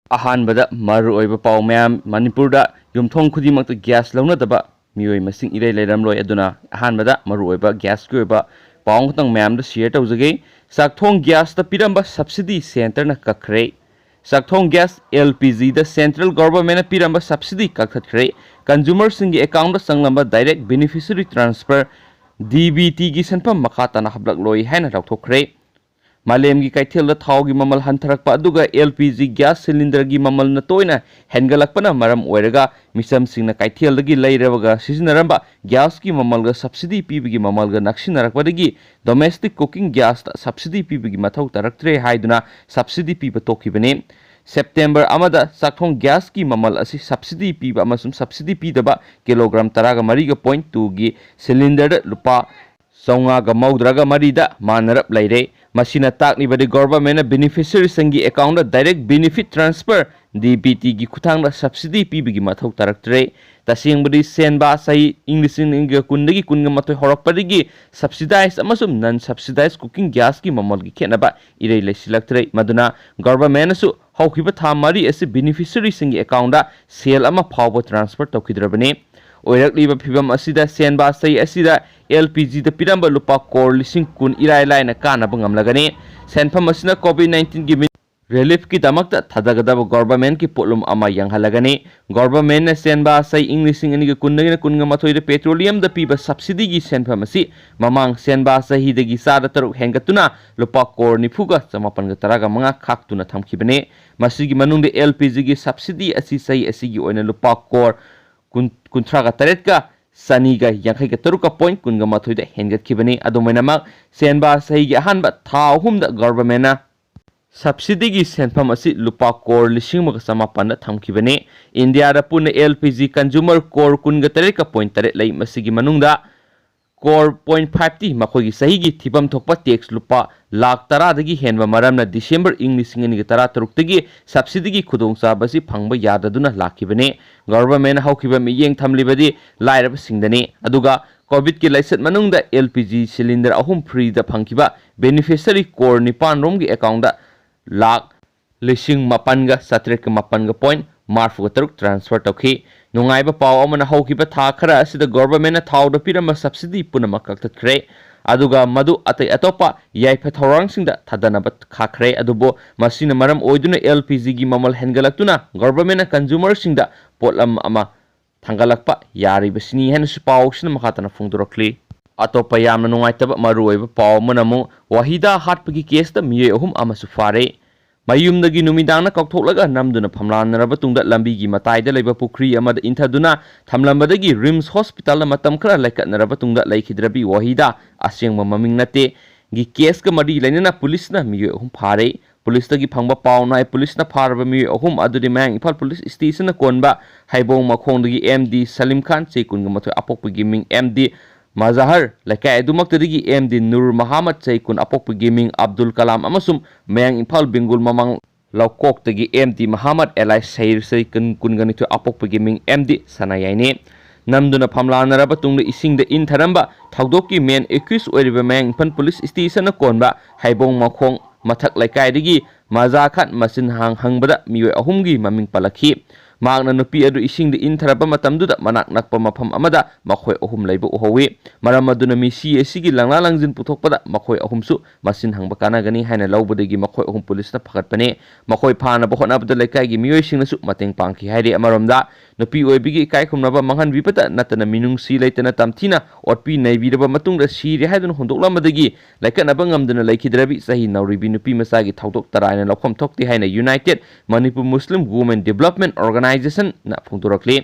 Ahanbada maru oiba pau mayam Manipurda yumthong khudimangta gas launadaba mioi masing irei leiramloi aduna ahanbada maru oiba gas ki oiba paung tang mayam da share tawjage sakthong gas ta piramba subsidy center na Kapkhre sakthong gas LPG da central government na piramba subsidy kakhatkre consumer singi account da sanglamba direct beneficiary transfer DBT gi sanpam makata na hablak loi haina raukthokre Malem gi kaithel da thau gi mamal hantarak pa aduga LPG gas cylinder gi mamal na toina hengalak pana maram oiraga misam singna kaithel da gi leirabaga sizinaramba gas gi mamal ga subsidy pibi gi mamal ga naksinarak padagi domestic cooking gas ta subsidy pibi gi mathau taraktre haiduna subsidy piba tokibane September amada sakthong gas ki mamal asi subsidy piba amasum subsidy pidaba kilogram taraga mariga point 2 gi cylinder da lupa songa ga maudraga marida manarap leire Masina takni badi government beneficiary sangi account direct benefit transfer DBT gi khutang da subsidy pibi gi mathau taraktre tasing badi senba sai English inga kundagi kunga mathoi horak padigi subsidized amasum non subsidized cooking gas gi mamal gi khenaba irei lesilaktre maduna government su haukiba thamari ase beneficiary sangi account da sale ama phawbo transfer tawkidrabane oirakliba phibam asida senba sai asida LPG da piramba lupa kor lising kun irai lai na kana bangam lagani senpham asina COVID-19 gi relief ki damakta thadagadaba government ki polum ama yang halagani government na senba sai English ani ga kunna kunga mathoi da petroleum da piba subsidy gi senpham asi mamang senba sai da gi sa da taruk hengatuna lupa kor ni phuga samapan ga taraga manga khaktuna thamkibane masigi manung de LPG gi subsidy asi sai asigi oina lupa kor kuntraga taretka Saniga yang kai taruka point kun ga mathoi da hengat kibani adomena mak senba sahi gi ahanba thahum da government na subsidy gi senpham asi lupa kor lising ma samapan da thamkibani India da pun LPG consumer core kun ga tareka point tare lai masigi manungda core 0.5 ti makhoi gi sahi gi thibam thokpa tax lupa lakh tara dagi henba maramna December English ngani ga tara taruk tagi subsidy gi khudong sa basi phangba yadaduna lakibane government haukiba miyeng thamlibadi lairab singdani aduga covid ki laichat manungda LPG cylinder ahum free da phangkiba beneficiary core nipan rom gi account da lakh lising mapan ga satrek mapan ga point marfu ga taruk transfer tawki nungaiba paw amana haukiba tha khara asida government na thau da pirama subsidy punama kaktatkre aduga madu atai atopa yaifa thorang singda thadana bat khakre adubo masina maram oiduna LPG gi mamal hengalaktuna government na consumer singda potlam ama thangalakpa yari basini hen supaw sina makatana phungdurakli atopa yamna nungaitaba maru oiba paw manamu wahida hatpagi case da miye ohum ama sufare mayumdagi numidangna kauktholaga namduna phamlanaraba tungda lambi gi mataida leiba pukri amada inthaduna thamlambadagi rims hospital matam khara laikatnaraba tungda laikhidrabi wahida asengma maming nate gi case ka mari lainana police na miyo hum phare police tagi phangba pawnai police na pharaba miyo hum adudi mang ifal police station na konba haibong makhongdagi MD Salim Khan cheikun ga mathoi apokpagi ming MD Mazahar lakai adumak tadigi MD Nur Muhammad Saikun apok gaming Abdul Kalam amasum mayang Impal Bengal mamang laukok tagi MD Muhammad Elai Sair Saikun kun ganito apok gaming MD Sanayaine namduna phamlana raba tungda ising da in tharamba thagdoki men accused oiriba mayang Impal police station na konba haibong makhong mathak lakai digi Mazakhat masin hangbada miwe ahumgi maming palakhi magna nupi adu ising de intharaba matamduda manak nakpa mafam amada makhoi ahum laiba uhawi maram aduna mi CAC gi langla langjin puthokpada makhoi ahumsu masin hangba kana gani haina laubadagi makhoi ahum police na phagatpane makhoi phana bahona bada laikai gi mioi sing nasu mateng pangki hairi amaramda nupi oibigi kai khumnaba manghan bipata natana minung si laitana tamthina otpi naibiraba matungda siri haidun hondoklambadagi laikana bangamduna laikhidrabi sahi nauribi nupi masagi thawdok taraina lakhom thokti haina United Manipur Muslim Women Development Organization na phungturakli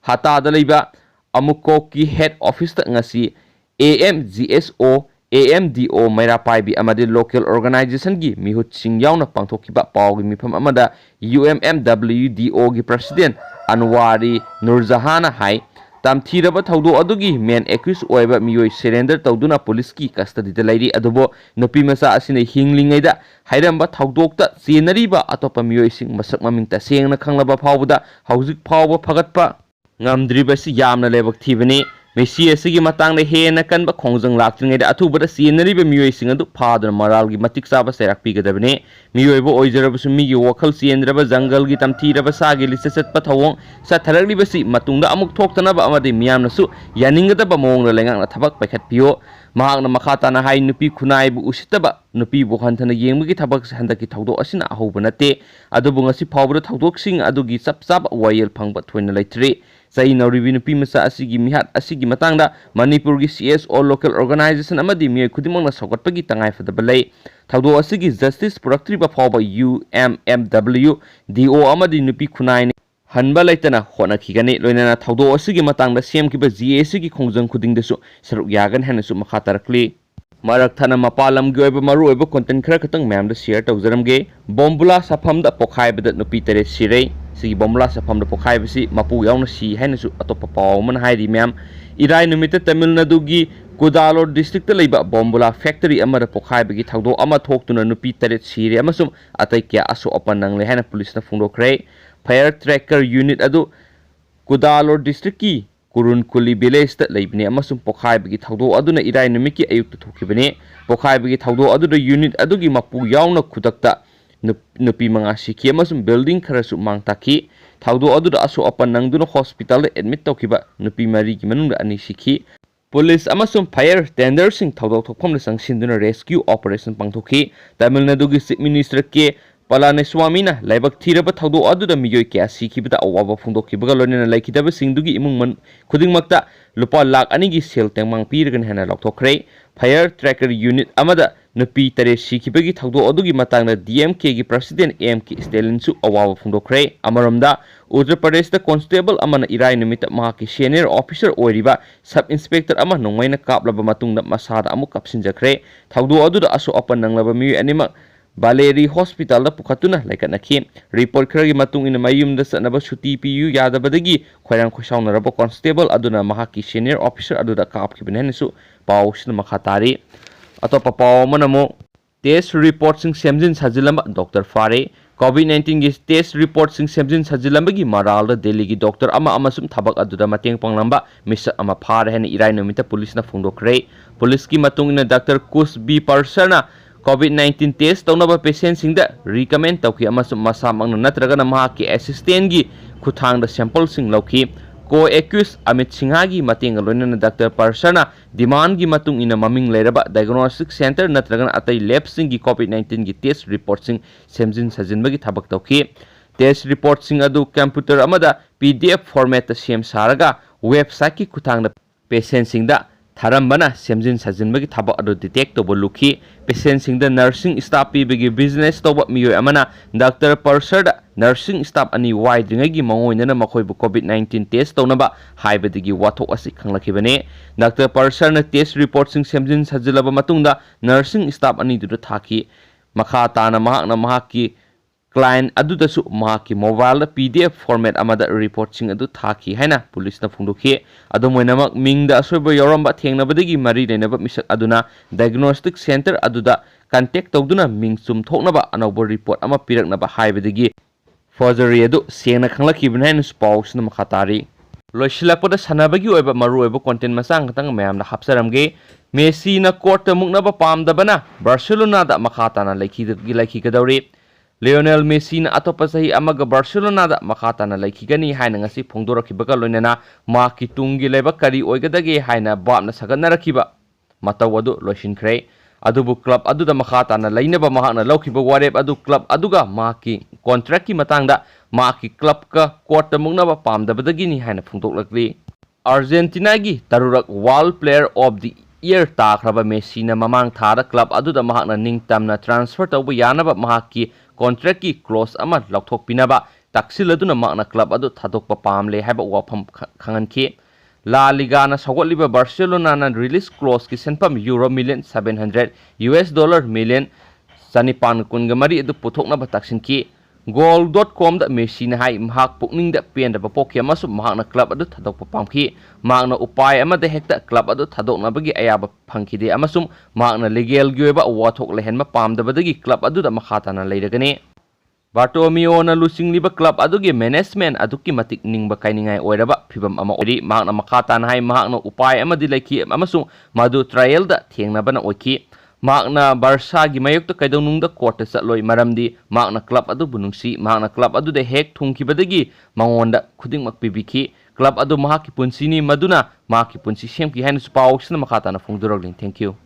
hata da leiba amuko ki head office ta ngasi AMGSO AMDO maira paibi amadi local organization gi mihut sing yauna pangthokiba pawgi mifam amada UMMWDO gi president Anwari Nurjahana hai tamthiraba thawdo adugi men accused oiba mioi surrender tawduna police ki custody da lairi adubo nupi masa asine hinglingai da hairamba thawdokta chenariba atopa mioi sing masak maming ta sengna khanglaba phawbuda hauzik phawba phagatpa ngamdribasi yamna lebak thibani Messi asigi matang le hena kan ba khongjang lakjing da athu bada sinari be miyoi sing adu phadra maral gi matik saba serak pi gadabne miyoi bo oijara bu mi gi wakhal siendra ba jangal gi tamthi ra ba sa gi lisat pa thawong sa tharakli ba si matungda amuk thoktana ba amade miyam nasu yaninga da ba mong la lengang na thabak pakhat piyo mahak na makhata na hai nupi khunai bu usitaba nupi bu khanthana yengbi thabak handaki thawdo asina ahoba nate adu bu ngasi phawbra thawdok sing adu gi chap chap wayel phangba thoina leitre sai nauribi nupi masa asigi mihat asigi matangda manipur gi CSO local organization amadi mi khudimong na sokatpagi tangai fadaba lei thawdo asigi justice product ba phawba UMMW DO amadi nupi khunai hanba laitana hona khigani loinana thawdo asigi matangda sem kiba GAC gi khongjang khuding desu saruk yagan hanasu makha tarakli marak thana mapalam gi oiba maru oiba content khara khatang ma'am da share tawjaramge bombula safam da pokhai bada nupi tere sirei sigi bombula safam da pokhai bisi mapu yauna si hanasu atopa paw man hairi ma'am irai numita Tamil Nadu gi Kudalor district ta leiba bombula factory amara pokhai bagi thawdo ama thoktuna nupi tere sire amasum atai kya aso opanang le hana police na phungdokre fire tracker unit adu Kudalor district ki kurun kuli village ta leibni amasum pokhai bagi thawdo aduna irai numiki ayuk ta thokibane pokhai bagi thawdo adu unit adu gi mapu yauna khudakta nupi manga sikhi amasum building kharasu mangtaki thawdo adu aso apan nangduna hospital admit tawkiba nupi mari gi manung ani sikhi police amasum fire tender sing thawdo thokpham na sangsinduna rescue operation pangthoki Tamil Nadu gi chief minister ke Palaniswamy na laibak thiraba thawdo aduda miyoi kya sikhibada awaba phungdokhibaga loinana laikhidaba singdugi imung man khudingmakta lupa lakh ani gi sel tengmang pirgan hena lokthokre fire tracker unit amada nupi tare sikhibagi thawdo adugi matangna DMK gi president AMK Stalin su awaba phungdokre amaramda Uttar Pradesh da constable amana irai numita mahaki senior officer oiriba sub inspector ama Nongmei na kaplaba matungda masada amu kapsinjakre thawdo aduda aso apan nanglaba mi anima Baleri hospital da pukatuna laikat nakhi report khragi matung ina mayum da sanaba Suti Piyu Yadabagi khoirang khosauna rabo constable aduna mahaki senior officer aduda kapki benenisu pawsna makhatari atopa paw manamo test report sing semjin sajilamba Dr. Fare COVID-19 gi test report sing semjin sajilambagi maral da Delhi gi doctor ama amasum thabak aduda mateng panglamba misa ama phar hen irai nomita police na phungdokre police ki matung ina Dr. Kus B Parsana COVID-19 test taunaba patient singda recommend tawki amasum masa mangna natragana mahaki assistant gi khuthang da sample sing lauki co-accused Amit Singha gi mating loinana Dr. Parsana demand gi matung ina maming leiraba diagnostic center natragana atai lab sing gi COVID-19 gi test report sing semjin sajin bagi thabak tawki test report sing adu computer amada PDF format ta sem saraga website ki khuthang da patient singda Tharambana semjin sajinbagi thaba adu detect to boluki patient sing the nursing staff bigi business to miyo amana Dr. Parsad nursing staff ani wide ngagi mangoina makhoi bu COVID-19 test to naba haibadigi wathok asi khanglakibane Dr. Parsad na test report sing semjin sajilaba matungda nursing staff ani du thaki makha tana mahaki client adudasu mahaki mobile PDF format amada report sing adu thaki haina police na phungdokhi adu moinamak mingda asoiba yoramba thengnabadagi mari lenaba misak aduna diagnostic center aduda contact tawduna ming sum thoknaba anobo report ama piraknaba haibadagi forgery adu sengna khanglakibna haina spouse na makhatari loisilakpada sanabagi oiba maru oiba content masang tang mayam na hapsaramge Messi na court muknaba pamdabana Barcelona da makhatana laiki kadawri Lionel Messi na atopa sahi amaga Barcelona da makhatana laikigani haina ngasi phongdorakibaga loinana maki tungi leba kari oigadage haina babna saganarakiba matawadu loisinkhre adubu club aduda makhatana lainaba mahakna laukiba warep adu club aduga maki contract ki matangda maki club ka court muknaba pamdabadagini haina phongdoklakli Argentina gi tarurak world player of the year takhraba Messi na mamang thara club aduda mahakna ningtamna transfer tawbu yanaba mahaki contract ki clause ama laukthok pinaba taksiladuna makna club adu thadokpa pamle haiba wafam khanganki La Liga na sogotliba Barcelona na release clause ki senpam euro million 700 US dollar million sanipan kungamari adu puthokna ba taksinki goal.com da Messi na hai mahak pukning da pen da bapokya masu mahakna club adu thadokpa pamki makna upai ama da hekta club adu thadokna bagi ayaba phangkide amasum makna legal gyoeba wathok lehenma pamdabadagi club adu da makhatana leiragani Bartomeo lusingliba club adugi management aduki matik ningba kainingai oiraba phibam ama ori mahakna makha tan hai mahakna upai amadi laiki amasung madu trial da thengnabana oiki mahakna Barca gi mayokta kaidonungda court chatloi maramdi mahakna club adu bunungsi mahakna club adu de hek thungkibadagi mangonda khudingmak pibiki club adu mahaki punsini maduna mahaki punsi semki haina pawsna makha tan phungdurogling. Thank you.